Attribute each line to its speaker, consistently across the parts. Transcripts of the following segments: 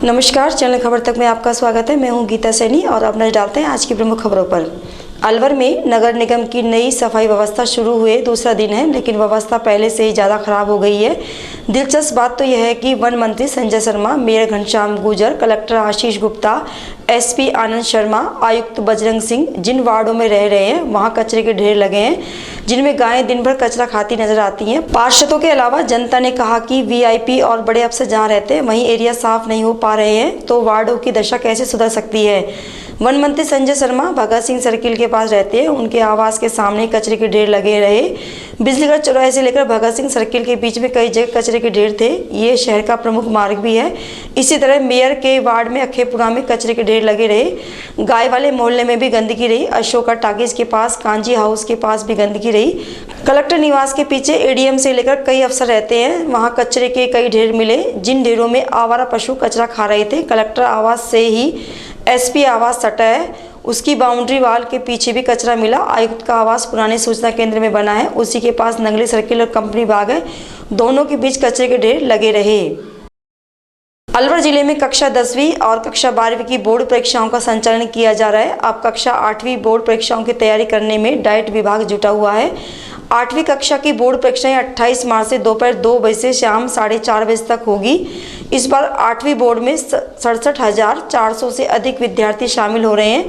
Speaker 1: नमस्कार, चैनल खबर तक में आपका स्वागत है। मैं हूं गीता सैनी और अब नजर डालते हैं आज की प्रमुख खबरों पर। अलवर में नगर निगम की नई सफाई व्यवस्था शुरू हुए दूसरा दिन है, लेकिन व्यवस्था पहले से ही ज़्यादा खराब हो गई है। दिलचस्प बात तो यह है कि वन मंत्री Sanjay Sharma, mayor Ghanshyam Gurjar, collector Ashish Gupta, SP Anand Sharma, आयुक्त बजरंग सिंह जिन वार्डों में रह रहे हैं वहां कचरे के ढेर लगे हैं, जिनमें गायें दिन भर कचरा खाती नजर आती हैं। पार्षदों के अलावा जनता ने कहा कि वीआईपी और बड़े अफसर जहां रहते हैं वहीं एरिया साफ नहीं हो पा रहे हैं, तो वार्डों की दशा कैसे सुधर सकती है। वन मंत्री संजय शर्मा भगत सिंह सर्किल के पास रहते हैं, उनके आवास के सामने कचरे के ढेर लगे रहे। बिजलीगढ़ चौराहे से लेकर भगत सिंह सर्किल के बीच में कई जगह कचरे के ढेर थे। ये शहर का प्रमुख मार्ग भी है। इसी तरह मेयर के वार्ड में अखेपुरा में कचरे के ढेर लगे रहे। गाय वाले मोहल्ले में भी गंदगी रही। अशोका टाकीज के पास, कांजी हाउस के पास भी गंदगी रही। कलेक्टर निवास के पीछे एडीएम से लेकर कई अफसर रहते हैं, वहाँ कचरे के कई ढेर मिले, जिन ढेरों में आवारा पशु कचरा खा रहे थे। कलेक्टर आवास से ही एसपी आवास सटा है, उसकी बाउंड्री वाल के पीछे भी कचरा मिला। आयुक्त का आवास पुराने सूचना केंद्र में बना है, उसी के पास नंगली सर्किल और कंपनी बाग है, दोनों के बीच कचरे के ढेर लगे रहे। अलवर जिले में कक्षा 10वीं और कक्षा 12वीं की बोर्ड परीक्षाओं का संचालन किया जा रहा है। अब कक्षा 8वीं बोर्ड परीक्षाओं की तैयारी करने में डाइट विभाग जुटा हुआ है। 8वीं कक्षा की बोर्ड परीक्षाएं 28 मार्च से दोपहर 2 बजे से शाम 4:30 बजे तक होगी। इस बार 8वीं बोर्ड में 67,400 से अधिक विद्यार्थी शामिल हो रहे हैं।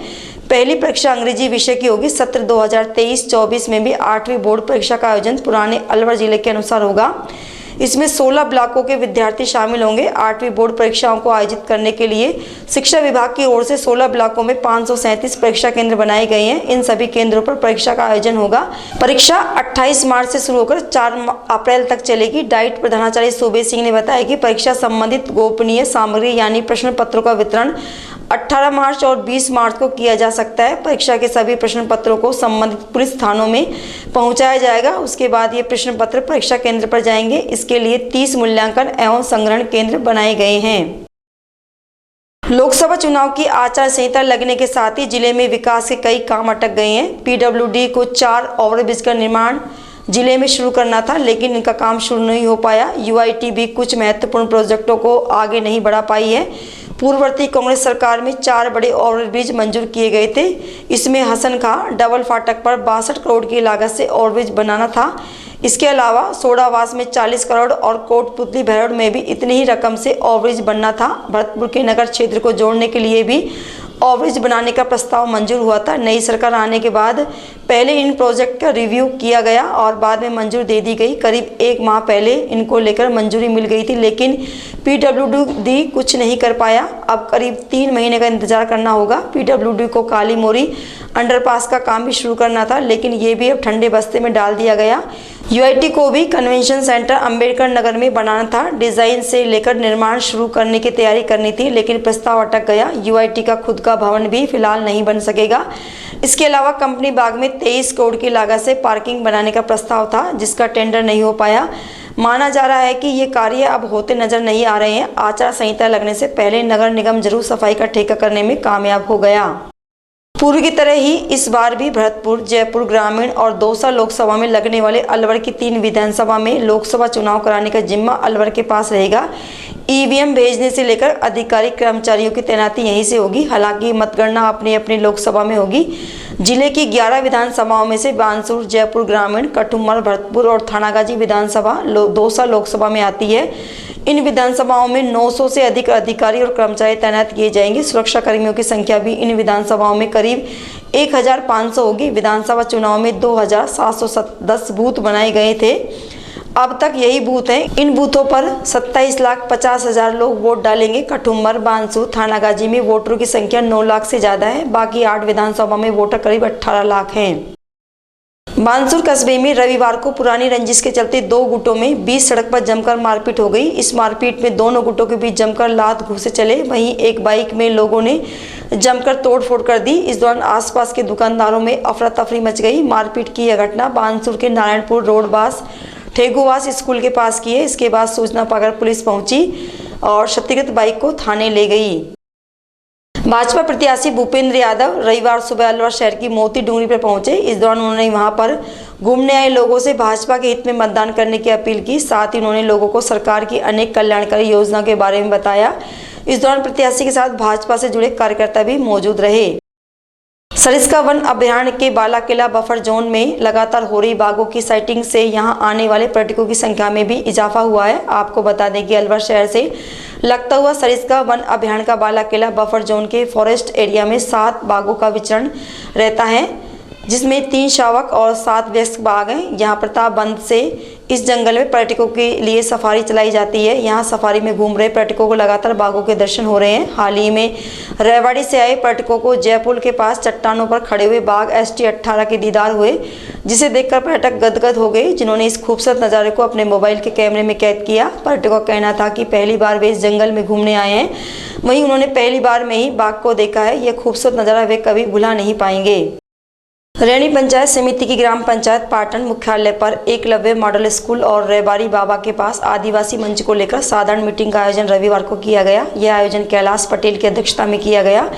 Speaker 1: पहली परीक्षा अंग्रेजी विषय की होगी। सत्र 2023-24 में भी 8वीं बोर्ड परीक्षा का आयोजन पुराने अलवर जिले के अनुसार होगा। इसमें 16 ब्लॉकों के विद्यार्थी शामिल होंगे। 8वीं बोर्ड परीक्षाओं को आयोजित करने के लिए शिक्षा विभाग की ओर से 16 ब्लॉकों में 537 परीक्षा केंद्र बनाए गए हैं। इन सभी केंद्रों पर परीक्षा का आयोजन होगा। परीक्षा 28 मार्च से शुरू होकर 4 अप्रैल तक चलेगी। डाइट प्रधानाचार्य सूबे सिंह ने बताया कि परीक्षा संबंधित गोपनीय सामग्री यानी प्रश्न पत्रों का वितरण 18 मार्च और 20 मार्च को किया जा सकता है। परीक्षा के सभी प्रश्न पत्रों को संबंधित पुलिस थानों में पहुंचाया जाएगा। उसके बाद ये प्रश्न पत्र परीक्षा केंद्र पर जाएंगे। इसके लिए 30 मूल्यांकन एवं संग्रहण केंद्र बनाए गए हैं। लोकसभा चुनाव की आचार संहिता लगने के साथ ही जिले में विकास के कई काम अटक गए हैं। पीडब्ल्यूडी को 4 ओवरब्रिज का निर्माण जिले में शुरू करना था, लेकिन इनका काम शुरू नहीं हो पाया। यूआईटी भी कुछ महत्वपूर्ण प्रोजेक्टों को आगे नहीं बढ़ा पाई है। पूर्ववर्ती कांग्रेस सरकार में 4 बड़े ओवरब्रिज मंजूर किए गए थे। इसमें हसन खां डबल फाटक पर 62 करोड़ की लागत से ओवरब्रिज बनाना था। इसके अलावा सोडावास में 40 करोड़ और कोटपुतली भैरव में भी इतनी ही रकम से ओवरब्रिज बनना था। भरतपुर के नगर क्षेत्र को जोड़ने के लिए भी ओवरब्रिज बनाने का प्रस्ताव मंजूर हुआ था। नई सरकार आने के बाद पहले इन प्रोजेक्ट का रिव्यू किया गया और बाद में मंजूर दे दी गई। करीब 1 माह पहले इनको लेकर मंजूरी मिल गई थी, लेकिन पीडब्ल्यूडी कुछ नहीं कर पाया। अब करीब 3 महीने का इंतजार करना होगा। पीडब्ल्यूडी को काली मोरी अंडरपास का काम भी शुरू करना था, लेकिन ये भी अब ठंडे बस्ते में डाल दिया गया। यूआईटी को भी कन्वेंशन सेंटर अंबेडकर नगर में बनाना था। डिजाइन से लेकर निर्माण शुरू करने की तैयारी करनी थी, लेकिन प्रस्ताव अटक गया। यूआईटी का खुद का भवन भी फिलहाल नहीं बन सकेगा। इसके अलावा कंपनी बाग में 23 करोड़ की लागत से पार्किंग बनाने का प्रस्ताव था, जिसका टेंडर नहीं हो पाया। माना जा रहा है कि ये कार्य अब होते नजर नहीं आ रहे हैं। आचार संहिता लगने से पहले नगर निगम जरूर सफाई का ठेका करने में कामयाब हो गया। पूर्व की तरह ही इस बार भी भरतपुर, जयपुर ग्रामीण और दौसा लोकसभा में लगने वाले अलवर की 3 विधानसभा में लोकसभा चुनाव कराने का जिम्मा अलवर के पास रहेगा। ईवीएम भेजने से लेकर अधिकारी कर्मचारियों की तैनाती यहीं से होगी। हालांकि मतगणना अपनी अपनी लोकसभा में होगी। जिले की 11 विधानसभाओं में से बानसूर, जयपुर ग्रामीण, कठुमर, भरतपुर और थानागाजी विधानसभा दौसा लोकसभा में आती है। इन विधानसभाओं में 900 से अधिक अधिकारी और कर्मचारी तैनात किए जाएंगे। सुरक्षा कर्मियों की संख्या भी इन विधानसभाओं में करीब 1500 होगी। विधानसभा चुनाव में 2710 बूथ बनाए गए थे। अब तक यही बूथ हैं। इन बूथों पर 27,50,000 लोग वोट डालेंगे। कठुमर, बानसूर, थानागाजी में वोटरों की संख्या 9 लाख से ज्यादा है। बाकी 8 विधानसभा में वोटर करीब 18 लाख हैं। बानसूर कस्बे में रविवार को पुरानी रंजिश के चलते 2 गुटों में 20 सड़क पर जमकर मारपीट हो गई। इस मारपीट में दोनों गुटों के बीच जमकर लात घूंसे चले। वहीं एक बाइक में लोगों ने जमकर तोड़फोड़ कर दी। इस दौरान आसपास के दुकानदारों में अफरा तफरी मच गई। मारपीट की यह घटना बानसूर के नारायणपुर रोड बास ठेगुवास स्कूल के पास की है। इसके बाद सूचना पाकर पुलिस पहुंची और क्षतिग्रस्त बाइक को थाने ले गई। भाजपा प्रत्याशी भूपेंद्र यादव रविवार सुबह अलवर शहर की मोती डूंगरी पर पहुंचे। इस दौरान उन्होंने वहां पर घूमने आए लोगों से भाजपा के हित में मतदान करने की अपील की। साथ ही उन्होंने लोगों को सरकार की अनेक कल्याणकारी योजनाओं के बारे में बताया। इस दौरान प्रत्याशी के साथ भाजपा से जुड़े कार्यकर्ता भी मौजूद रहे। सरिस्का वन अभयारण्य के बालाकिला बफर जोन में लगातार हो रही बाघों की साइटिंग से यहां आने वाले पर्यटकों की संख्या में भी इजाफा हुआ है। आपको बता दें कि अलवर शहर से लगता हुआ सरिस्का वन अभयारण्य का बालाकिला बफर जोन के फॉरेस्ट एरिया में 7 बाघों का विचरण रहता है, जिसमें 3 शावक और 7 वयस्क बाघ हैं। यहाँ प्रताप बंद से इस जंगल में पर्यटकों के लिए सफारी चलाई जाती है। यहाँ सफारी में घूम रहे पर्यटकों को लगातार बाघों के दर्शन हो रहे हैं। हाल ही में रेवाड़ी से आए पर्यटकों को जयपुर के पास चट्टानों पर खड़े हुए बाघ ST-18 के दीदार हुए, जिसे देखकर पर्यटक गदगद हो गए, जिन्होंने इस खूबसूरत नज़ारे को अपने मोबाइल के कैमरे में कैद किया। पर्यटकों का कहना था कि पहली बार वे इस जंगल में घूमने आए हैं, वहीं उन्होंने पहली बार में ही बाघ को देखा है। यह खूबसूरत नज़ारा वे कभी भुला नहीं पाएंगे। रैनी पंचायत समिति की ग्राम पंचायत पाटन मुख्यालय पर एकलव्य मॉडल स्कूल और रेबारी बाबा के पास आदिवासी मंच को लेकर साधारण मीटिंग का आयोजन रविवार को किया गया। यह आयोजन कैलाश पटेल की अध्यक्षता में किया गया।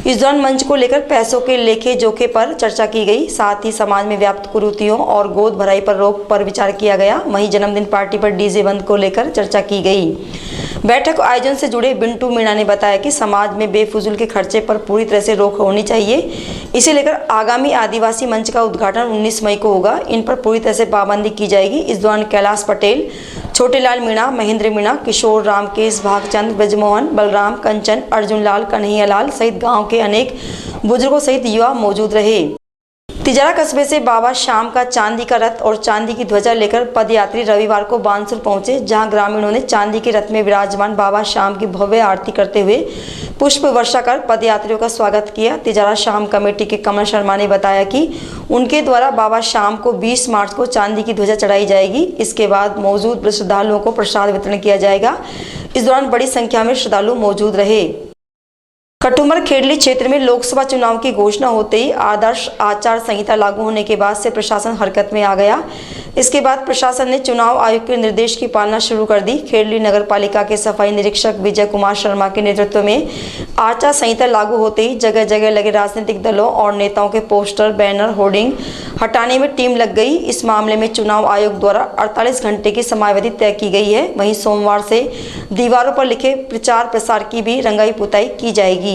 Speaker 1: इस दौरान मंच को लेकर पैसों के लेखे जोखे पर चर्चा की गई। साथ ही समाज में व्याप्त कुरीतियों और गोद भराई पर रोक पर विचार किया गया। वहीं जन्मदिन पार्टी पर डीजे बंद को लेकर चर्चा की गई। बैठक आयोजन से जुड़े बिंटू मीणा ने बताया कि समाज में बेफिजूल के खर्चे पर पूरी तरह से रोक होनी चाहिए। इसे लेकर आगामी आदिवासी मंच का उद्घाटन 19 मई को होगा। इन पर पूरी तरह से पाबंदी की जाएगी। इस दौरान कैलाश पटेल, छोटेलाल मीणा, महेंद्र मीणा, किशोर, रामकेश, भागचंद, ब्रजमोहन, बलराम, कंचन, अर्जुन लाल, कन्हैया लाल सहित गाँव के अनेक बुजुर्गों सहित युवा मौजूद रहे। तिजारा कस्बे से बाबा शाम का चांदी का रथ और चांदी की ध्वजा लेकर पदयात्री रविवार को बानसूर पहुंचे, जहां ग्रामीणों ने चांदी के रथ में विराजमान बाबा शाम की भव्य आरती करते हुए पुष्प वर्षा कर पदयात्रियों का स्वागत किया। तिजारा शाम कमेटी के कमल शर्मा ने बताया कि उनके द्वारा बाबा शाम को 20 मार्च को चांदी की ध्वजा चढ़ाई जाएगी। इसके बाद मौजूद श्रद्धालुओं को प्रसाद वितरण किया जाएगा। इस दौरान बड़ी संख्या में श्रद्धालु मौजूद रहे। कटुमर खेड़ली क्षेत्र में लोकसभा चुनाव की घोषणा होते ही आदर्श आचार संहिता लागू होने के बाद से प्रशासन हरकत में आ गया। इसके बाद प्रशासन ने चुनाव आयोग के निर्देश की पालना शुरू कर दी। खेड़ली नगर पालिका के सफाई निरीक्षक विजय कुमार शर्मा के नेतृत्व में आचार संहिता लागू होते ही जगह जगह लगे राजनीतिक दलों और नेताओं के पोस्टर, बैनर, होर्डिंग हटाने में टीम लग गई। इस मामले में चुनाव आयोग द्वारा 48 घंटे की समयावधि तय की गई है। वहीं सोमवार से दीवारों पर लिखे प्रचार प्रसार की भी रंगाई पुताई की जाएगी।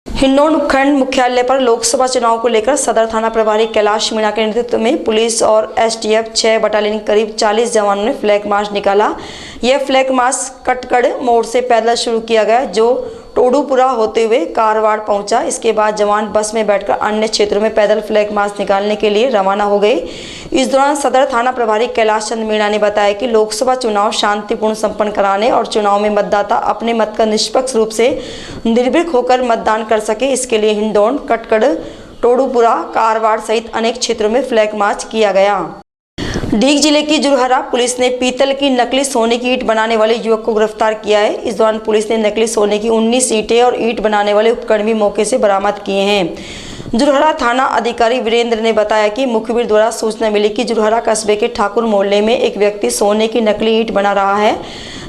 Speaker 1: हिंडौन उपखंड मुख्यालय पर लोकसभा चुनाव को लेकर सदर थाना प्रभारी कैलाश मीणा के नेतृत्व में पुलिस और STF 6 बटालियन करीब 40 जवानों ने फ्लैग मार्च निकाला। यह फ्लैग मार्च कटकड़ मोड़ से पैदल शुरू किया गया, जो टोडूपुरा होते हुए कारवाड़ पहुंचा। इसके बाद जवान बस में बैठकर अन्य क्षेत्रों में पैदल फ्लैग मार्च निकालने के लिए रवाना हो गए। इस दौरान सदर थाना प्रभारी कैलाश चंद मीणा ने बताया कि लोकसभा चुनाव शांतिपूर्ण संपन्न कराने और चुनाव में मतदाता अपने मत का निष्पक्ष रूप से निर्भीक होकर मतदान कर सके, इसके लिए हिंडौन, कटकड़, टोडूपुरा, कारवाड़ सहित अनेक क्षेत्रों में फ्लैग मार्च किया गया। डीग जिले की जुरहरा पुलिस ने पीतल की नकली सोने की ईंट बनाने वाले युवक को गिरफ्तार किया है। इस दौरान पुलिस ने नकली सोने की 19 ईंटें और ईंट बनाने वाले उपकरण भी मौके से बरामद किए हैं। जुरहरा थाना अधिकारी वीरेंद्र ने बताया कि मुखबिर द्वारा सूचना मिली कि जुरहरा कस्बे के ठाकुर मोहल्ले में एक व्यक्ति सोने की नकली ईंट बना रहा है,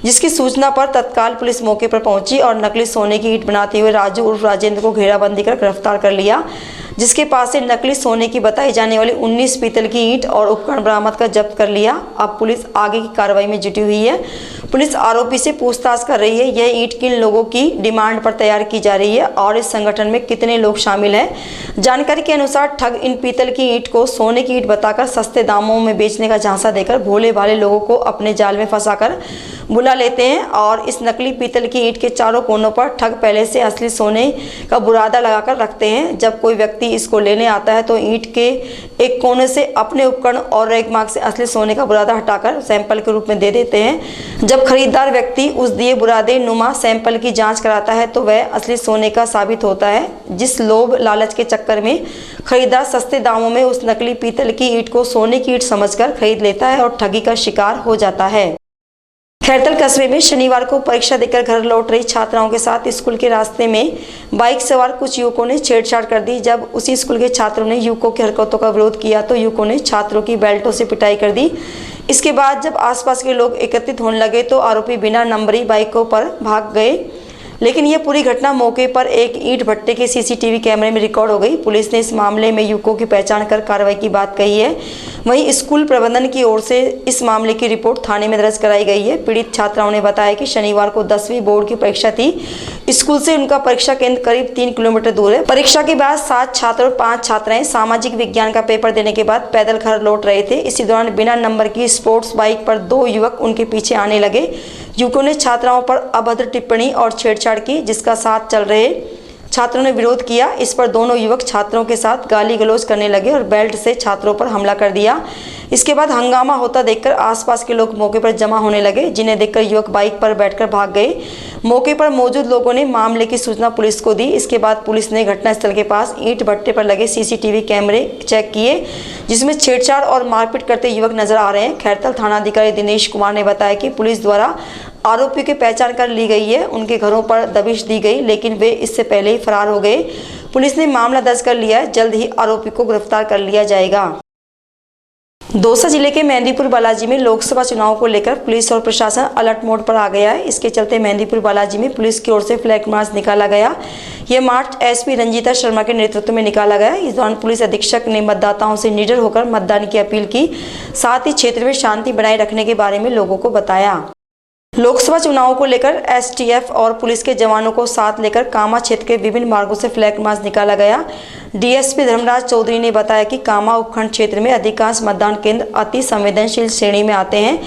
Speaker 1: जिसकी सूचना पर तत्काल पुलिस मौके पर पहुंची और नकली सोने की ईंट बनाते हुए राजू उर्फ राजेंद्र को घेराबंदी कर गिरफ्तार कर लिया, जिसके पास से नकली सोने की बताई जाने वाली 19 पीतल की ईंट और उपकरण बरामद कर जब्त कर लिया। अब पुलिस आगे की कार्रवाई में जुटी हुई है। पुलिस आरोपी से पूछताछ कर रही है। यह ईंट किन लोगों की डिमांड पर तैयार की जा रही है और इस संगठन में कितने लोग शामिल हैं। जानकारी के अनुसार ठग इन पीतल की ईंट को सोने की ईंट बताकर सस्ते दामों में बेचने का झांसा देकर भोले भाले लोगों को अपने जाल में फंसाकर बुला लेते हैं और इस नकली पीतल की ईंट के चारों कोनों पर ठग पहले से असली सोने का बुरादा लगाकर रखते हैं। जब कोई व्यक्ति इसको लेने आता है तो ईंट के एक कोने से अपने उपकरण और रेगमार्क से असली सोने का बुरादा हटाकर सैंपल के रूप में दे देते हैं। जब खरीदार व्यक्ति उस दिए बुरादे नुमा सैंपल की जांच कराता है तो वह असली सोने का साबित होता है। जिस लोभ लालच के चक्कर में खरीदार सस्ते दामों में उस नकली पीतल की ईंट को सोने की ईंट समझकर खरीद लेता है और ठगी का शिकार हो जाता है। खैरतल कस्बे में शनिवार को परीक्षा देकर घर लौट रही छात्राओं के साथ स्कूल के रास्ते में बाइक सवार कुछ युवकों ने छेड़छाड़ कर दी। जब उसी स्कूल के छात्रों ने युवकों की हरकतों का विरोध किया तो युवकों ने छात्रों की बेल्टों से पिटाई कर दी। इसके बाद जब आसपास के लोग एकत्रित होने लगे तो आरोपी बिना नंबरी बाइकों पर भाग गए, लेकिन यह पूरी घटना मौके पर एक ईंट भट्टे के CCTV कैमरे में रिकॉर्ड हो गई। पुलिस ने इस मामले में युवकों की पहचान कर कार्रवाई की बात कही है। वहीं स्कूल प्रबंधन की ओर से इस मामले की रिपोर्ट थाने में दर्ज कराई गई है। पीड़ित छात्राओं ने बताया कि शनिवार को 10वीं बोर्ड की परीक्षा थी। स्कूल से उनका परीक्षा केंद्र करीब 3 किलोमीटर दूर है। परीक्षा के बाद 7 छात्र और 5 छात्राएं सामाजिक विज्ञान का पेपर देने के बाद पैदल घर लौट रहे थे। इसी दौरान बिना नंबर की स्पोर्ट्स बाइक पर 2 युवक उनके पीछे आने लगे। युवकों ने छात्राओं पर अभद्र टिप्पणी और छेड़छाड़ की, जिसका साथ चल रहे छात्रों ने विरोध किया। इस पर दोनों युवक छात्रों के साथ गाली गलौज करने लगे और बेल्ट से छात्रों पर हमला कर दिया। इसके बाद हंगामा होता देखकर आसपास के लोग मौके पर जमा होने लगे, जिन्हें देखकर युवक बाइक पर बैठकर भाग गए। मौके पर मौजूद लोगों ने मामले की सूचना पुलिस को दी। इसके बाद पुलिस ने घटनास्थल के पास ईंट भट्टे पर लगे सीसीटीवी कैमरे चेक किए, जिसमें छेड़छाड़ और मारपीट करते युवक नजर आ रहे हैं। खैरतल थानाधिकारी दिनेश कुमार ने बताया कि पुलिस द्वारा आरोपियों की पहचान कर ली गई है। उनके घरों पर दबिश दी गई, लेकिन वे इससे पहले ही फरार हो गए। पुलिस ने मामला दर्ज कर लिया है। जल्द ही आरोपी को गिरफ्तार कर लिया जाएगा। दौसा जिले के मेहंदीपुर बालाजी में लोकसभा चुनाव को लेकर पुलिस और प्रशासन अलर्ट मोड पर आ गया है। इसके चलते मेहंदीपुर बालाजी में पुलिस की ओर से फ्लैग मार्च निकाला गया। यह मार्च एसपी रंजीता शर्मा के नेतृत्व में निकाला गया। इस दौरान पुलिस अधीक्षक ने मतदाताओं से निडर होकर मतदान की अपील की, साथ ही क्षेत्र में शांति बनाए रखने के बारे में लोगों को बताया। लोकसभा चुनाव को लेकर एसटीएफ और पुलिस के जवानों को साथ लेकर कामा क्षेत्र के विभिन्न मार्गों से फ्लैग मार्च निकाला गया। डीएसपी धर्मराज चौधरी ने बताया कि कामा उपखंड क्षेत्र में अधिकांश मतदान केंद्र अति संवेदनशील श्रेणी में आते हैं,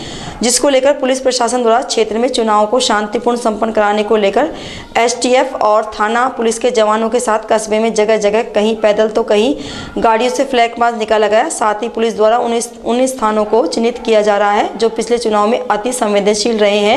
Speaker 1: जिसको लेकर पुलिस प्रशासन द्वारा क्षेत्र में चुनाव को शांतिपूर्ण संपन्न कराने को लेकर एसटीएफ और थाना पुलिस के जवानों के साथ कस्बे में जगह जगह कहीं पैदल तो कहीं गाड़ियों से फ्लैग मार्च निकाला गया। साथ ही पुलिस द्वारा उन स्थानों को चिन्हित किया जा रहा है जो पिछले चुनाव में अति संवेदनशील रहे हैं।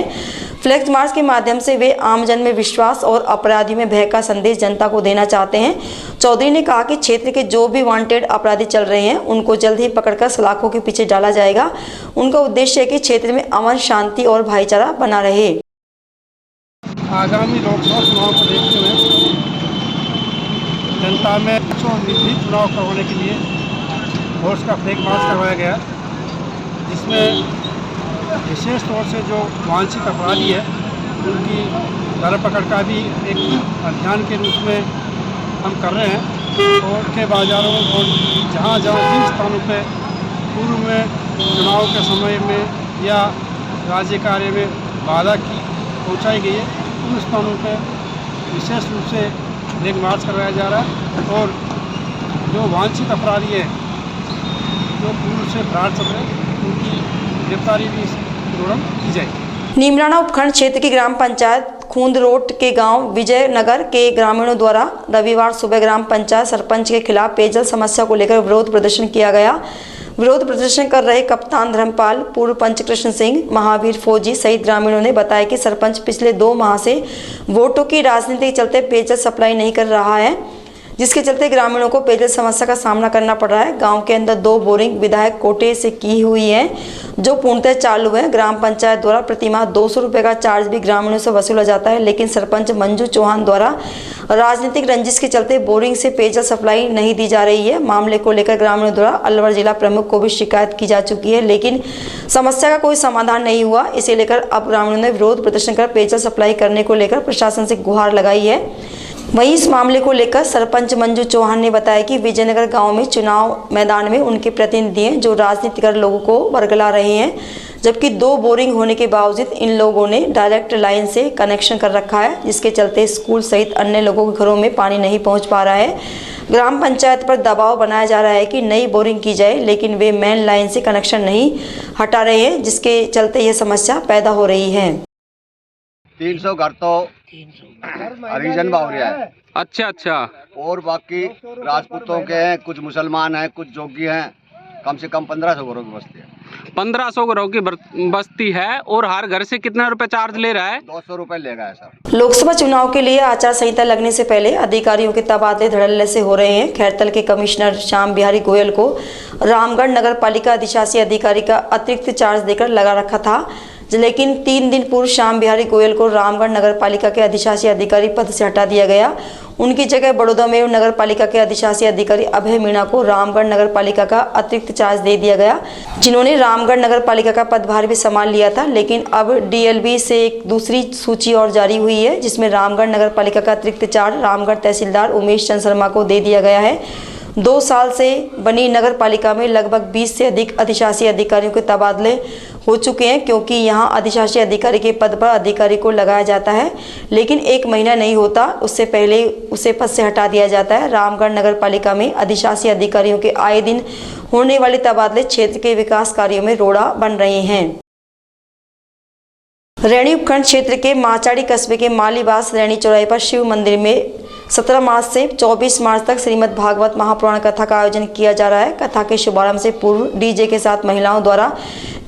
Speaker 1: फ्लैग मार्च के माध्यम से वे आमजन में विश्वास और अपराधी में भय का संदेश जनता को देना चाहते हैं। चौधरी ने कहा कि क्षेत्र के जो भी वांटेड अपराधी चल रहे हैं उनको जल्द ही पकड़कर सलाखों के पीछे डाला जाएगा। उनका उद्देश्य है कि क्षेत्र में अमन, शांति और भाईचारा बना रहे।
Speaker 2: आगामी लोकसभा चुनाव को देखते हुए जनता में चुनाव करवाने के लिए फोर्स का फ्लैग मार्च करवाया गया, जिसमें विशेष तौर से जो वांछित अपराधी है उनकी धरपकड़ का भी एक अभियान के रूप में हम कर रहे हैं। और के बाज़ारों और जहाँ जिन स्थानों पे पूर्व में चुनाव के समय में या राज्य कार्य में बाधा की पहुँचाई गई है, उन स्थानों पे विशेष रूप से फ्लैग मार्च करवाया जा रहा है। और जो वांछित अपराधी है जो पूर्व से फरार चल रहे हैं उनकी गिरफ्तारी भी इस दौरान की जाएगी।
Speaker 1: नीमराना उपखंड क्षेत्र की ग्राम पंचायत खूंद रोड के गांव विजय नगर के ग्रामीणों द्वारा रविवार सुबह ग्राम पंचायत सरपंच के खिलाफ पेयजल समस्या को लेकर विरोध प्रदर्शन किया गया। विरोध प्रदर्शन कर रहे कप्तान धर्मपाल, पूर्व पंच कृष्ण सिंह, महावीर फौजी सहित ग्रामीणों ने बताया कि सरपंच पिछले 2 माह से वोटों की राजनीति के चलते पेयजल सप्लाई नहीं कर रहा है, जिसके चलते ग्रामीणों को पेयजल समस्या का सामना करना पड़ रहा है। गांव के अंदर 2 बोरिंग विधायक कोटे से की हुई है जो पूर्णतः चालू है। ग्राम पंचायत द्वारा प्रतिमाह 200 रुपये का चार्ज भी ग्रामीणों से वसूला जाता है, लेकिन सरपंच मंजू चौहान द्वारा राजनीतिक रंजिश के चलते बोरिंग से पेयजल सप्लाई नहीं दी जा रही है। मामले को लेकर ग्रामीणों द्वारा अलवर जिला प्रमुख को भी शिकायत की जा चुकी है, लेकिन समस्या का कोई समाधान नहीं हुआ। इसे लेकर अब ग्रामीणों ने विरोध प्रदर्शन कर पेयजल सप्लाई करने को लेकर प्रशासन से गुहार लगाई है। वहीं इस मामले को लेकर सरपंच मंजू चौहान ने बताया कि विजयनगर गांव में चुनाव मैदान में उनके प्रतिनिधि हैं जो राजनीति कर लोगों को बरगला रहे हैं, जबकि 2 बोरिंग होने के बावजूद इन लोगों ने डायरेक्ट लाइन से कनेक्शन कर रखा है, जिसके चलते स्कूल सहित अन्य लोगों के घरों में पानी नहीं पहुंच पा रहा है। ग्राम पंचायत पर दबाव बनाया जा रहा है कि नई बोरिंग की जाए, लेकिन वे मेन लाइन से कनेक्शन नहीं हटा रहे हैं, जिसके चलते यह समस्या पैदा हो रही है।
Speaker 3: 300 घर तो हरिजन बावरिया है।
Speaker 4: अच्छा।
Speaker 3: और बाकी राजपूतों के हैं, कुछ मुसलमान हैं, कुछ जोगी हैं। कम से कम 1500 घरों की बस्ती है।
Speaker 4: 1500 घरों की बस्ती है। और हर घर से कितना रुपए चार्ज ले रहा है?
Speaker 3: 200 रुपए लेगा है सर।
Speaker 1: लोकसभा चुनाव के लिए आचार संहिता लगने से पहले अधिकारियों के तबादले धड़ल्ले से हो रहे हैं। खैरतल के कमिश्नर श्याम बिहारी गोयल को रामगढ़ नगर पालिका अधिशासी अधिकारी का अतिरिक्त चार्ज देकर लगा रखा था, लेकिन 3 दिन पूर्व श्याम बिहारी गोयल को रामगढ़ नगर पालिका के अधिशासी अधिकारी पद से हटा दिया गया। उनकी जगह बड़ौदा में नगर पालिका के अधिशासी अधिकारी अभय मीणा को रामगढ़ नगर पालिका का अतिरिक्त चार्ज दे दिया गया, जिन्होंने रामगढ़ नगर पालिका का पदभार भी संभाल लिया था। लेकिन अब डीएलबी से एक दूसरी सूची और जारी हुई है, जिसमें रामगढ़ नगर पालिका का अतिरिक्त चार्ज रामगढ़ तहसीलदार उमेश चंद्र शर्मा को दे दिया गया है। 2 साल से बनी नगर पालिका में लगभग 20 से अधिक अधिशासी अधिकारियों के तबादले हो चुके हैं, क्योंकि यहां अधिशासी अधिकारी के पद पर अधिकारी को लगाया जाता है, लेकिन 1 महीना नहीं होता उससे पहले उसे पद से हटा दिया जाता है। रामगढ़ नगर पालिका में अधिशासी अधिकारियों के आए दिन होने वाले तबादले क्षेत्र के विकास कार्यों में रोड़ा बन रहे हैं। रैणी उपखंड क्षेत्र के माचाड़ी कस्बे के मालीबास रैणी चौराहे पर शिव मंदिर में 17 मार्च से 24 मार्च तक श्रीमद् भागवत महापुराण कथा का आयोजन किया जा रहा है। कथा के शुभारंभ से पूर्व डीजे के साथ महिलाओं द्वारा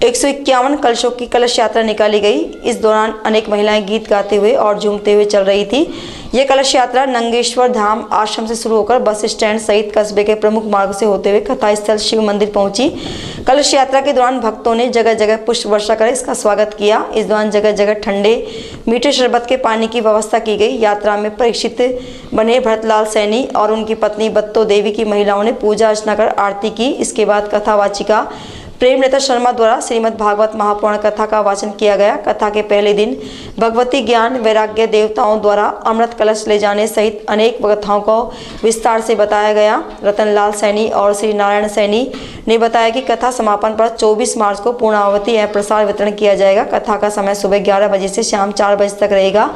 Speaker 1: 151 कलशों की कलश यात्रा निकाली गई। इस दौरान अनेक महिलाएं गीत गाते हुए और झूमते हुए चल रही थी। यह कलश यात्रा नंगेश्वर धाम आश्रम से शुरू होकर बस स्टैंड सहित कस्बे के प्रमुख मार्ग से होते हुए कथा स्थल शिव मंदिर पहुंची। कलश यात्रा के दौरान भक्तों ने जगह जगह पुष्प वर्षा कर इसका स्वागत किया। इस दौरान जगह जगह ठंडे मीठे शरबत के पानी की व्यवस्था की गई। यात्रा में परीक्षित बने भरतलाल सैनी और उनकी पत्नी बत्तो देवी की महिलाओं ने पूजा अर्चना कर आरती की। इसके बाद कथावाचिका प्रेमलता शर्मा द्वारा श्रीमद् भागवत महापुराण कथा का वाचन किया गया। कथा के पहले दिन भगवती ज्ञान वैराग्य देवताओं द्वारा अमृत कलश ले जाने सहित अनेक कथाओं को विस्तार से बताया गया। रतनलाल सैनी और श्री नारायण सैनी ने बताया कि कथा समापन पर 24 मार्च को पूर्णावती एवं प्रसाद वितरण किया जाएगा। कथा का समय सुबह 11 बजे से शाम 4 बजे तक रहेगा।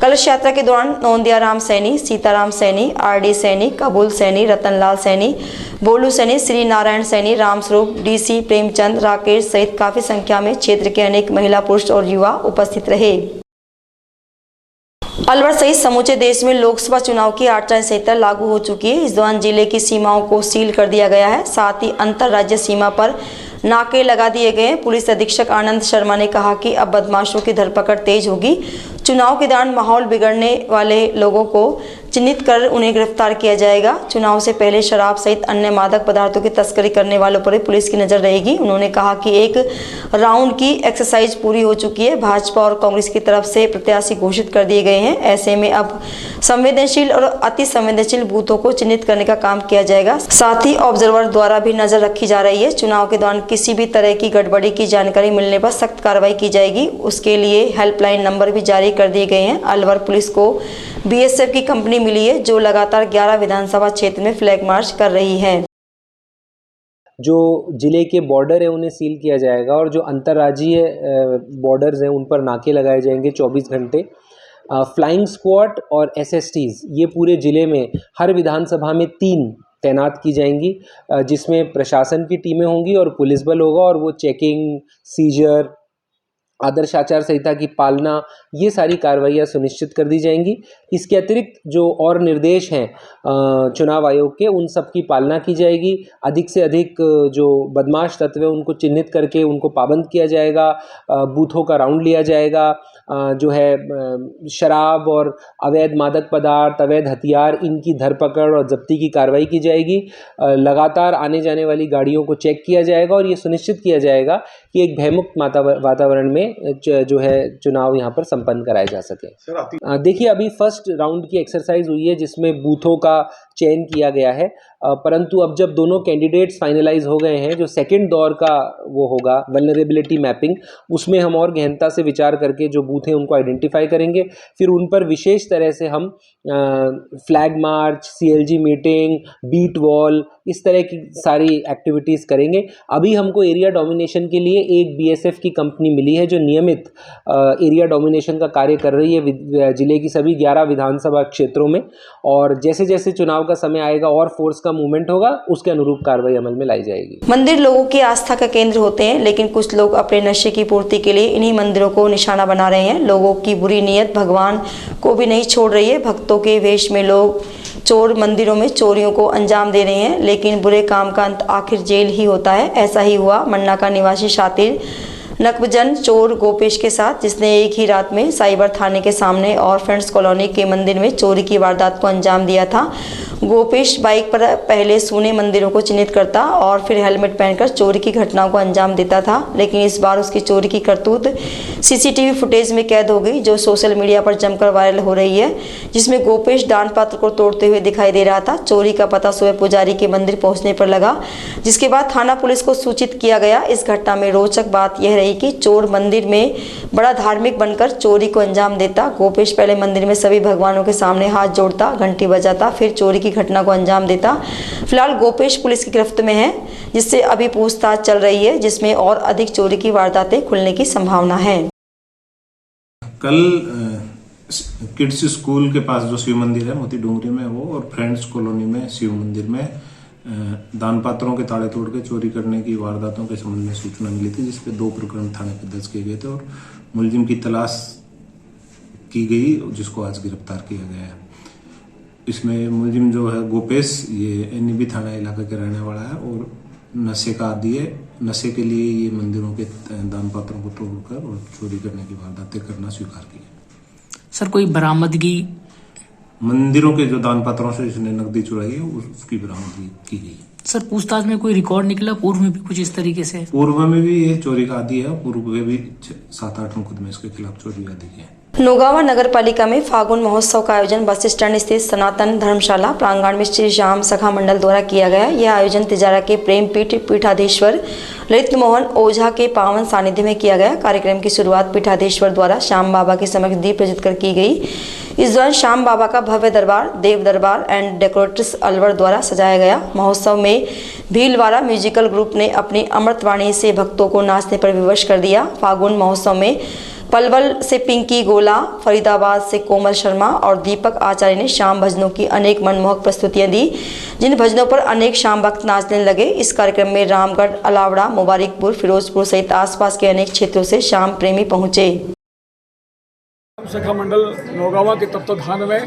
Speaker 1: कलश यात्रा के दौरान नौंदिया राम सैनी, सीताराम सैनी, आरडी सैनी, कबूल सैनी, रतनलाल सैनी, बोलू सैनी, श्री नारायण सैनी, रामस्वरूप, डीसी प्रेमचंद, राकेश सहित काफी संख्या में क्षेत्र के अनेक महिला, पुरुष और युवा उपस्थित रहे। अलवर सहित समूचे देश में लोकसभा चुनाव की आचार संहिता लागू हो चुकी है। इस दौरान जिले की सीमाओं को सील कर दिया गया है। साथ ही अंतर्राज्यीय सीमा पर नाके लगा दिए गए हैं। पुलिस अधीक्षक आनंद शर्मा ने कहा कि अब बदमाशों की धरपकड़ तेज होगी। चुनाव के दौरान माहौल बिगड़ने वाले लोगों को चिन्हित कर उन्हें गिरफ्तार किया जाएगा। चुनाव से पहले शराब सहित अन्य मादक पदार्थों की तस्करी करने वालों पर पुलिस की नजर रहेगी। उन्होंने कहा कि एक राउंड की एक्सरसाइज पूरी हो चुकी है। भाजपा और कांग्रेस की तरफ से प्रत्याशी घोषित कर दिए गए हैं। ऐसे में अब संवेदनशील और अति संवेदनशील बूथों को चिन्हित करने का काम किया जाएगा। साथ ही ऑब्जर्वर द्वारा भी नजर रखी जा रही है। चुनाव के दौरान किसी भी तरह की गड़बड़ी की जानकारी मिलने पर सख्त कार्रवाई की जाएगी। उसके लिए हेल्पलाइन नंबर भी जारी कर दिए गए हैं। अलवर पुलिस को बीएसएफ की कंपनी मिली है, जो लगातार 11 विधानसभा क्षेत्र में फ्लैग मार्च कर रही है।
Speaker 5: जो जिले के बॉर्डर है उन्हें सील किया जाएगा और जो अंतर्राज्यीय बॉर्डर्स हैं उन पर नाके लगाए जाएंगे 24 घंटे। फ्लाइंग स्क्वाड और एसएसटीज ये पूरे ज़िले में हर विधानसभा में 3 तैनात की जाएंगी, जिसमें प्रशासन की टीमें होंगी और पुलिस बल होगा और वो चेकिंग, सीजर, आदर्श आचार संहिता की पालना, ये सारी कार्रवाइयाँ सुनिश्चित कर दी जाएंगी। इसके अतिरिक्त जो और निर्देश हैं चुनाव आयोग के, उन सब की पालना की जाएगी। अधिक से अधिक जो बदमाश तत्व है उनको चिन्हित करके उनको पाबंद किया जाएगा। बूथों का राउंड लिया जाएगा। जो है शराब और अवैध मादक पदार्थ, अवैध हथियार, इनकी धरपकड़ और जब्ती की कार्रवाई की जाएगी। लगातार आने जाने वाली गाड़ियों को चेक किया जाएगा और ये सुनिश्चित किया जाएगा कि एक भयमुक्त वातावरण में जो है चुनाव यहाँ पर संपन्न कराए जा सके। देखिए, अभी फर्स्ट राउंड की एक्सरसाइज हुई है जिसमें बूथों का चयन किया गया है, परंतु अब जब दोनों कैंडिडेट्स फाइनलाइज हो गए हैं, जो सेकंड दौर का वो होगा वल्नरेबिलिटी मैपिंग, उसमें हम और गहनता से विचार करके जो बूथ हैं उनको आइडेंटिफाई करेंगे। फिर उन पर विशेष तरह से हम flag march, CLG meeting, beat wall, इस तरह की सारी एक्टिविटीज़ करेंगे। अभी हमको एरिया डोमिनेशन के लिए एक बीएसएफ की कंपनी मिली है जो नियमित एरिया डोमिनेशन का कार्य कर रही है जिले की सभी 11 विधानसभा क्षेत्रों में, और जैसे जैसे चुनाव का समय आएगा और फोर्स का मूवमेंट होगा उसके अनुरूप कार्रवाई अमल में लाई जाएगी।
Speaker 1: मंदिर लोगों की आस्था का केंद्र होते हैं, लेकिन कुछ लोग अपने नशे की पूर्ति के लिए इन्हीं मंदिरों को निशाना बना रहे हैं। लोगों की बुरी नीयत भगवान को भी नहीं छोड़ रही है। भक्तों के वेश में लोग चोर मंदिरों में चोरियों को अंजाम दे रहे हैं, लेकिन बुरे काम का अंत आखिर जेल ही होता है। ऐसा ही हुआ मन्ना का निवासी शातिर नकबजन चोर गोपेश के साथ, जिसने एक ही रात में साइबर थाने के सामने और फ्रेंड्स कॉलोनी के मंदिर में चोरी की वारदात को अंजाम दिया था। गोपेश बाइक पर पहले सूने मंदिरों को चिन्हित करता और फिर हेलमेट पहनकर चोरी की घटनाओं को अंजाम देता था, लेकिन इस बार उसकी चोरी की करतूत सीसीटीवी फुटेज में कैद हो गई, जो सोशल मीडिया पर जमकर वायरल हो रही है, जिसमें गोपेश दान पात्र को तोड़ते हुए दिखाई दे रहा था। चोरी का पता सुबह पुजारी के मंदिर पहुंचने पर लगा, जिसके बाद थाना पुलिस को सूचित किया गया। इस घटना में रोचक बात यह रही कि चोर मंदिर में बड़ा धार्मिक बनकर चोरी को अंजाम देता। गोपेश पहले मंदिर में सभी भगवानों के सामने हाथ जोड़ता, घंटी बजाता, फिर चोरी की घटना को अंजाम देता। फिलहाल गोपेश पुलिस की गिरफ्त में है, जिससे अभी पूछताछ चल रही है, जिसमें और अधिक चोरी की वारदातें खुलने की संभावना है।
Speaker 6: कल किड्स स्कूल के पास जो शिव मंदिर है मोती डूंगरी में, वो और फ्रेंड्स कॉलोनी में शिव मंदिर में दान पात्रों के ताले तोड़ के चोरी करने की वारदातों के संबंध में सूचना मिली थी, जिसपे 2 प्रकरण थाने पे दर्ज किए गए थे और मुलजिम की तलाश की गई, जिसको आज गिरफ्तार किया गया है। इसमें मुलजिम जो है गोपेश, ये एनईबी थाना इलाके के रहने वाला है और नशे का आदी है। नशे के लिए ये मंदिरों के दान पात्रों को तोड़कर और चोरी करने की वारदातें करना स्वीकार की है।
Speaker 7: सर कोई बरामदगी?
Speaker 6: मंदिरों के जो दान पात्रों से इसने नकदी चुराई है उसकी बरामदगी की गई।
Speaker 7: सर पूछताछ में कोई रिकॉर्ड निकला पूर्व में भी कुछ इस तरीके से?
Speaker 6: पूर्व में भी ये चोरी का आदी है, पूर्व में भी 7-8 मुकदमे इसके खिलाफ चोरी आदि के हैं।
Speaker 1: नौगावा नगर पालिका में फागुन महोत्सव का आयोजन बस स्टैंड स्थित सनातन धर्मशाला प्रांगण में श्री श्याम सखा मंडल द्वारा किया गया। यह आयोजन तिजारा के प्रेम पीठाधीश्वर ललित मोहन ओझा के पावन सानिध्य में किया गया। कार्यक्रम की शुरुआत पीठाधीश्वर द्वारा श्याम बाबा के समक्ष दीप प्रज्वलित कर की गई। इस दौरान श्याम बाबा का भव्य दरबार देव दरबार एंड डेकोरेटर्स अलवर द्वारा सजाया गया। महोत्सव में भीलवाड़ा म्यूजिकल ग्रुप ने अपनी अमृतवाणी से भक्तों को नाचने पर विवश कर दिया। फागुन महोत्सव में पलवल से पिंकी गोला, फरीदाबाद से कोमल शर्मा और दीपक आचार्य ने शाम भजनों की अनेक मनमोहक प्रस्तुतियां दी, जिन भजनों पर अनेक शाम भक्त नाचने लगे। इस कार्यक्रम में रामगढ़, अलावड़ा, मुबारकपुर, फिरोजपुर सहित आसपास के अनेक क्षेत्रों से शाम प्रेमी पहुंचे।
Speaker 8: सखा मंडल नौगावा के तत्वाधान में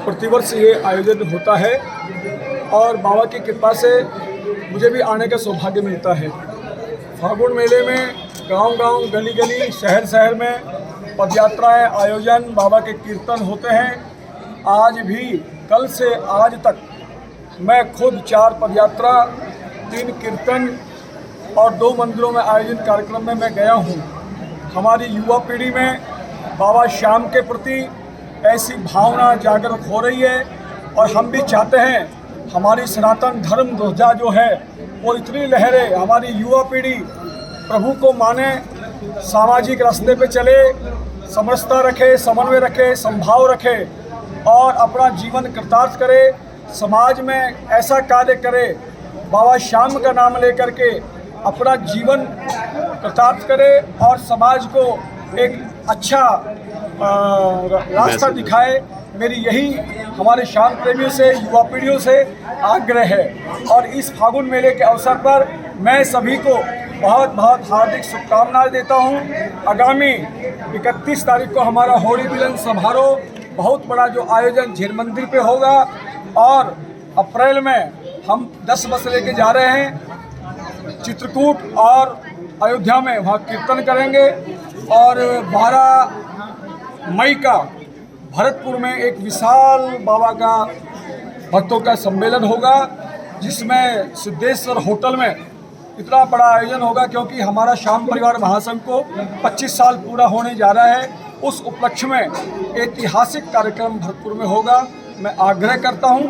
Speaker 8: प्रतिवर्ष ये आयोजन होता है और बाबा की कृपा से मुझे भी आने का सौभाग्य मिलता है। फागुन मेले में गांव-गांव, गली-गली, शहर-शहर में पदयात्राएं, आयोजन, बाबा के कीर्तन होते हैं। आज भी कल से आज तक मैं खुद 4 पदयात्रा, 3 कीर्तन और 2 मंदिरों में आयोजन कार्यक्रम में मैं गया हूँ। हमारी युवा पीढ़ी में बाबा श्याम के प्रति ऐसी भावना जागृत हो रही है और हम भी चाहते हैं हमारी सनातन धर्म ध्वजा जो है वो इतनी लहरे, हमारी युवा पीढ़ी प्रभु को माने, सामाजिक रास्ते पे चले, समरसता रखे, समन्वय रखे, संभाव रखे और अपना जीवन कृतार्थ करे, समाज में ऐसा कार्य करे, बाबा श्याम का नाम लेकर के अपना जीवन कृतार्थ करे और समाज को एक अच्छा रास्ता दिखाए। मेरी यही हमारे श्याम प्रेमियों से, युवा पीढ़ियों से आग्रह है। और इस फागुन मेले के अवसर पर मैं सभी को बहुत बहुत हार्दिक शुभकामनाएं देता हूं। आगामी 31 तारीख को हमारा होली मिलन समारोह बहुत बड़ा जो आयोजन झील मंदिर पे होगा और अप्रैल में हम 10 बस लेके जा रहे हैं चित्रकूट और अयोध्या में, वहाँ कीर्तन करेंगे और 12 मई का भरतपुर में एक विशाल बाबा का भक्तों का सम्मेलन होगा, जिसमें सिद्धेश्वर होटल में इतना बड़ा आयोजन होगा क्योंकि हमारा श्याम परिवार महासंघ को 25 साल पूरा होने जा रहा है। उस उपलक्ष्य में ऐतिहासिक कार्यक्रम भरतपुर में होगा। मैं आग्रह करता हूं,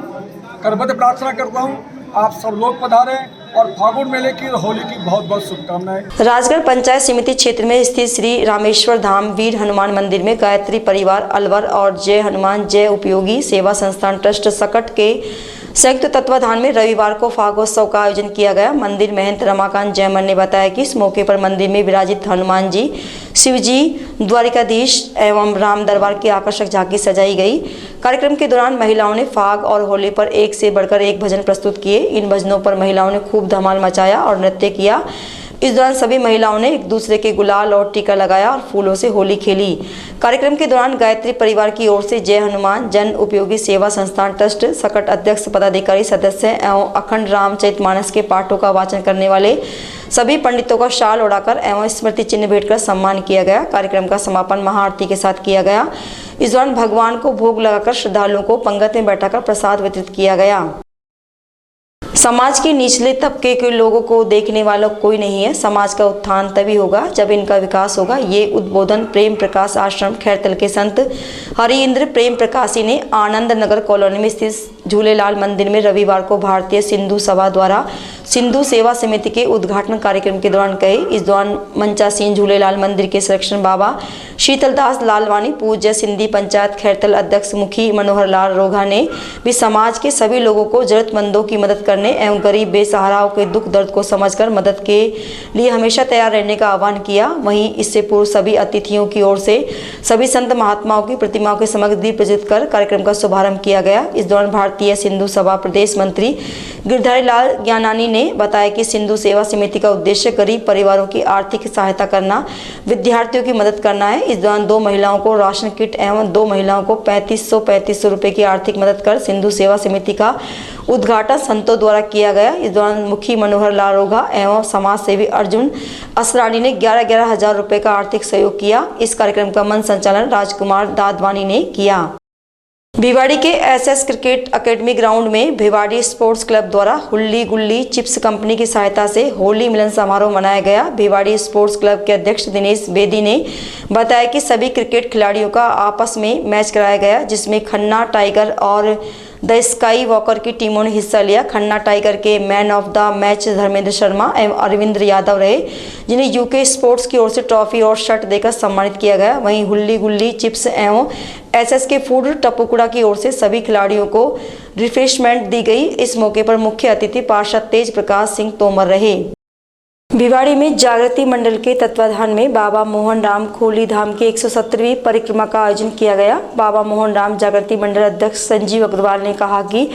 Speaker 8: करबद्ध प्रार्थना करता हूं, आप सब लोग पधारें और फागुन मेले की और होली की बहुत बहुत शुभकामनाएं।
Speaker 1: राजगढ़ पंचायत समिति क्षेत्र में स्थित श्री रामेश्वर धाम वीर हनुमान मंदिर में गायत्री परिवार अलवर और जय हनुमान जय उपयोगी सेवा संस्थान ट्रस्ट सकट के संयुक्त तत्वाधान में रविवार को फागोत्सव का आयोजन किया गया। मंदिर महंत रमाकांत जयमन ने बताया कि इस मौके पर मंदिर में विराजित हनुमान जी, शिव जी, द्वारिकाधीश एवं राम दरबार की आकर्षक झांकी सजाई गई। कार्यक्रम के दौरान महिलाओं ने फाग और होली पर एक से बढ़कर एक भजन प्रस्तुत किए। इन भजनों पर महिलाओं ने खूब धमाल मचाया और नृत्य किया। इस दौरान सभी महिलाओं ने एक दूसरे के गुलाल और टीका लगाया और फूलों से होली खेली। कार्यक्रम के दौरान गायत्री परिवार की ओर से जय हनुमान जन उपयोगी सेवा संस्थान ट्रस्ट सकट अध्यक्ष, पदाधिकारी, सदस्य एवं अखंड रामचरितमानस के पाठों का वाचन करने वाले सभी पंडितों का शाल उड़ाकर एवं स्मृति चिन्ह भेंटकर सम्मान किया गया। कार्यक्रम का समापन महाआरती के साथ किया गया। इस दौरान भगवान को भोग लगाकर श्रद्धालुओं को पंगत में बैठाकर प्रसाद वितरित किया गया। समाज के निचले तबके के लोगों को देखने वाला कोई नहीं है। समाज का उत्थान तभी होगा जब इनका विकास होगा। ये उद्बोधन प्रेम प्रकाश आश्रम खैरतल के संत हरि इंद्र प्रेम प्रकाशी ने आनंद नगर कॉलोनी में स्थित झूलेलाल मंदिर में रविवार को भारतीय सिंधु सभा द्वारा सिंधु सेवा समिति के उद्घाटन कार्यक्रम के दौरान कहे। इस दौरान मंचासीन झूलेलाल मंदिर के संरक्षण बाबा शीतलदास लालवानी, पूज्य सिंधी पंचायत खैरतल अध्यक्ष मुखी मनोहर लाल रोघा ने भी समाज के सभी लोगों को जरूरतमंदों की मदद करने एवं गरीब बेसहाराओं के दुख दर्द को समझकर मदद के लिए हमेशा तैयार रहने का आह्वान किया। वहीं इससे पूर्व सभी अतिथियों की ओर से सभी संत महात्माओं की प्रतिमाओं के समक्ष दीप प्रज्वलित कर कार्यक्रम का शुभारंभ किया गया। इस दौरान भारतीय सिंधु सभा प्रदेश मंत्री गिरधारी लाल ज्ञानानी ने बताया कि सिंधु सेवा समिति का उद्देश्य गरीब परिवारों की आर्थिक सहायता करना, विद्यार्थियों की मदद करना है। इस दौरान 2 महिलाओं को राशन किट एवं 2 महिलाओं को 3500 रुपए की आर्थिक मदद कर सिंधु सेवा समिति का उद्घाटन संतों द्वारा किया गया। इस दौरान मुखी मनोहर लाल रोघा एवं समाज सेवी अर्जुन असरानी ने 11,11 हजार रुपए का आर्थिक सहयोग किया। इस कार्यक्रम का मंच संचालन राजकुमार दादवानी ने किया। भिवाड़ी के एसएस क्रिकेट एकेडमी ग्राउंड में भिवाड़ी स्पोर्ट्स क्लब द्वारा हुल्ली गुल्ली चिप्स कंपनी की सहायता से होली मिलन समारोह मनाया गया। भिवाड़ी स्पोर्ट्स क्लब के अध्यक्ष दिनेश बेदी ने बताया कि सभी क्रिकेट खिलाड़ियों का आपस में मैच कराया गया, जिसमें खन्ना टाइगर और द स्काई वॉकर की टीमों ने हिस्सा लिया। खन्ना टाइगर के man of the match Dharmendra Sharma एवं अरविंद्र यादव रहे, जिन्हें यूके स्पोर्ट्स की ओर से ट्रॉफी और शर्ट देकर सम्मानित किया गया। वहीं हुल्ली गुल्ली चिप्स एवं एसएस के फूड टपुकुड़ा की ओर से सभी खिलाड़ियों को रिफ्रेशमेंट दी गई। इस मौके पर मुख्य अतिथि पार्षद तेज प्रकाश सिंह तोमर रहे। भिवाड़ी में जागृति मंडल के तत्वाधान में बाबा मोहन राम खोली धाम की 170वीं परिक्रमा का आयोजन किया गया। बाबा मोहन राम जागृति मंडल अध्यक्ष संजीव अग्रवाल ने कहा कि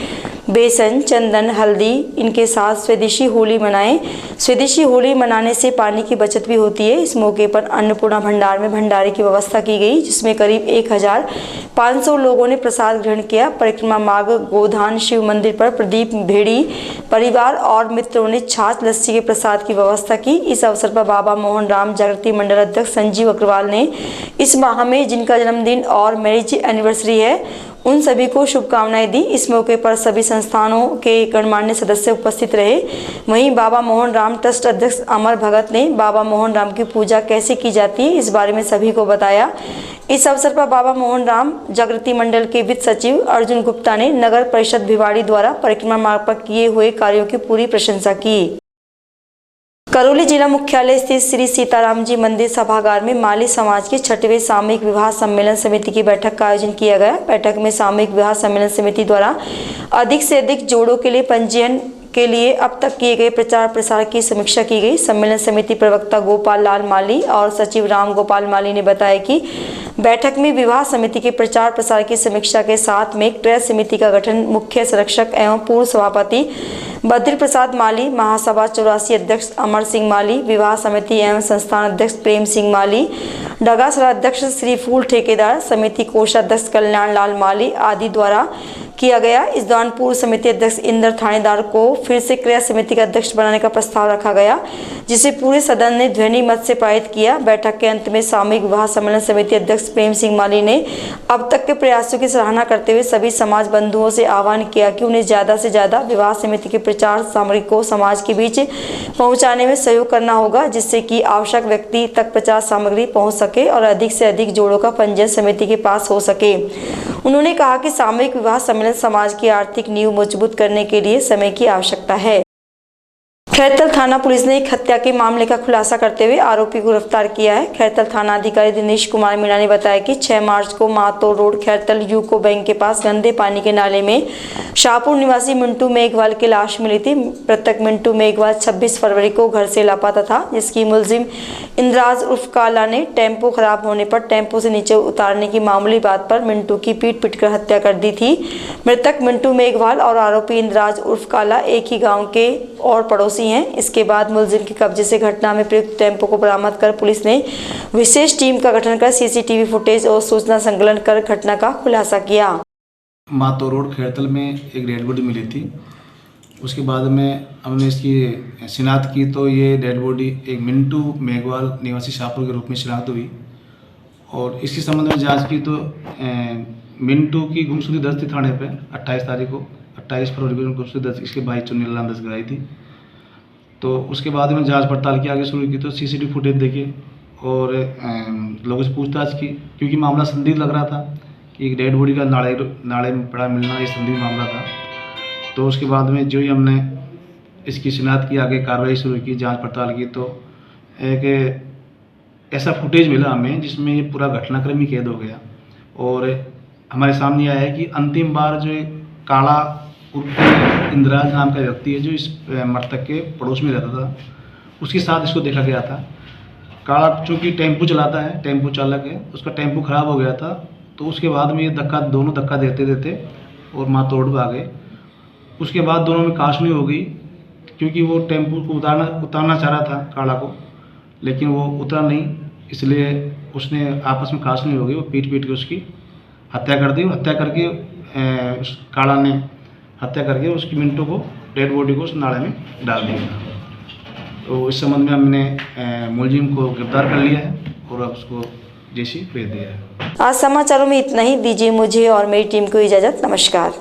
Speaker 1: बेसन, चंदन, हल्दी इनके साथ स्वदेशी होली मनाएं। स्वदेशी होली मनाने से पानी की बचत भी होती है। इस मौके पर अन्नपूर्णा भंडार में भंडारे की व्यवस्था की गई, जिसमें करीब 1500 लोगों ने प्रसाद ग्रहण किया। परिक्रमा मार्ग गोधान शिव मंदिर पर प्रदीप भेड़ी परिवार और मित्रों ने छाछ लस्सी के प्रसाद की व्यवस्था की। इस अवसर पर बाबा मोहन राम जागृति मंडल अध्यक्ष संजीव अग्रवाल ने इस माह में जिनका जन्मदिन और मैरिज एनिवर्सरी है, उन सभी को शुभकामनाएं दी। इस मौके पर सभी संस्थानों के गणमान्य सदस्य उपस्थित रहे। वहीं बाबा मोहन राम ट्रस्ट अध्यक्ष अमर भगत ने बाबा मोहन राम की पूजा कैसे की जाती है, इस बारे में सभी को बताया। इस अवसर पर बाबा मोहन राम जागृति मंडल के वित्त सचिव अर्जुन गुप्ता ने नगर परिषद भिवाड़ी द्वारा परिक्रमा मार्ग पर किए हुए कार्यों की पूरी प्रशंसा की। करौली जिला मुख्यालय स्थित श्री सीताराम जी मंदिर सभागार में माली समाज के 6वें सामूहिक विवाह सम्मेलन समिति की बैठक का आयोजन किया गया। बैठक में सामूहिक विवाह सम्मेलन समिति द्वारा अधिक से अधिक जोड़ों के लिए पंजीयन के लिए अब तक किए गए प्रचार प्रसार की समीक्षा की गई। सम्मेलन समिति प्रवक्ता गोपाल लाल माली और सचिव राम गोपाल माली ने बताया कि बैठक में विवाह समिति के प्रचार प्रसार की समीक्षा के साथ में क्रय समिति का गठन मुख्य संरक्षक एवं पूर्व सभापति बद्री प्रसाद माली, महासभा 84 अध्यक्ष अमर सिंह माली, विवाह समिति एवं संस्थान अध्यक्ष प्रेम सिंह माली, डगासरा अध्यक्ष श्री फूल ठेकेदार, समिति कोषाध्यक्ष कल्याण लाल माली आदि द्वारा किया गया। इस दौरान पूर्व समिति अध्यक्ष इंद्र थानेदार को फिर से क्रय समिति का अध्यक्ष बनाने का प्रस्ताव रखा गया, जिसे पूरे सदन ने ध्वनि मत से पारित किया। बैठक के अंत में सामूहिक विवाह सम्मेलन समिति अध्यक्ष प्रेम सिंह माली ने अब तक के प्रयासों की सराहना करते हुए सभी समाज बंधुओं से आह्वान किया कि उन्हें ज्यादा से ज्यादा विवाह समिति के प्रचार सामग्री को समाज के बीच पहुंचाने में सहयोग करना होगा, जिससे कि आवश्यक व्यक्ति तक प्रचार सामग्री पहुंच सके और अधिक से अधिक जोड़ों का पंजीयन समिति के पास हो सके। उन्होंने कहा कि सामूहिक विवाह सम्मेलन समाज की आर्थिक नींव मजबूत करने के लिए समय की आवश्यकता है। खैरतल थाना पुलिस ने एक हत्या के मामले का खुलासा करते हुए आरोपी को गिरफ्तार किया है। खैरतल थाना अधिकारी दिनेश कुमार मीणा ने बताया कि 6 मार्च को मातो रोड खैरतल यूको बैंक के पास गंदे पानी के नाले में शाहपुर निवासी मिंटू मेघवाल की लाश मिली थी। मृतक मिंटू मेघवाल 26 फरवरी को घर से लापता था, जिसकी मुलजिम इंद्राज उर्फ काला ने टेम्पो खराब होने पर टेम्पो से नीचे उतारने की मामूली बात पर मिंटू की पीट कर हत्या कर दी थी। मृतक मिंटू मेघवाल और आरोपी इंद्राज उर्फ काला एक ही गाँव के और पड़ोसी हैं। इसके बाद मुलजिम के कब्जे से घटना में प्रयुक्त टेम्पो को बरामद कर पुलिस ने विशेष टीम का गठन कर सीसीटीवी फुटेज और सूचना संकलन कर घटना का खुलासा किया।
Speaker 9: मातो रोड खैरतल में एक डेड बॉडी मिली थी। उसके बाद में हमने इसकी शिनाख्त की तो ये डेड बॉडी एक मिंटू मेघवाल निवासी शाहपुर के रूप में शिनाख्त हुई और इसके संबंध में जांच की तो मिंटू की गुमशुदगी दर्ज थी थाने पे 28 तारीख को 28 फरवरी को गुमशुदगी दर्ज, इसके भाई चुन्नी लाल दर्ज कराई थी। तो उसके बाद में जांच पड़ताल की आगे शुरू की तो सीसीटीवी फुटेज देखे और लोगों से पूछताछ की, क्योंकि मामला संदिग्ध लग रहा था कि एक डेड बॉडी का नाले में पड़ा मिलना ये संदिग्ध मामला था। तो उसके बाद में जो ही हमने इसकी शिनाख्त की, आगे कार्रवाई शुरू की, जांच पड़ताल की, तो एक ऐसा फुटेज मिला हमें जिसमें ये पूरा घटनाक्रम ही कैद हो गया। और हमारे सामने आया है कि अंतिम बार जो एक काला उर्फ इंद्राज नाम का व्यक्ति है जो इस मृतक के पड़ोस में रहता था, उसके साथ इसको देखा गया था। काला चूँकि टेम्पो चलाता है, टेम्पो चालक है, उसका टेम्पो ख़राब हो गया था। तो उसके बाद में ये दोनों धक्का देते देते और माँ तोड़ पे आ गए। उसके बाद दोनों में काशनी हो गई, क्योंकि वो टेम्पो को उतारना चाह रहा था काला को, लेकिन वो उतरा नहीं, इसलिए उसने आपस में काशनी हो गई। वो पीट के उसकी हत्या कर दी। हत्या करके उस काला ने हत्या करके उसकी मिनटों को, डेड बॉडी को उस नाले में डाल दिया। तो इस संबंध में हमने मुलजिम को गिरफ्तार कर लिया है और अब उसको जेसी भेज दिया है।
Speaker 1: आज समाचारों में इतना ही। दीजिए मुझे और मेरी टीम को इजाज़त। नमस्कार।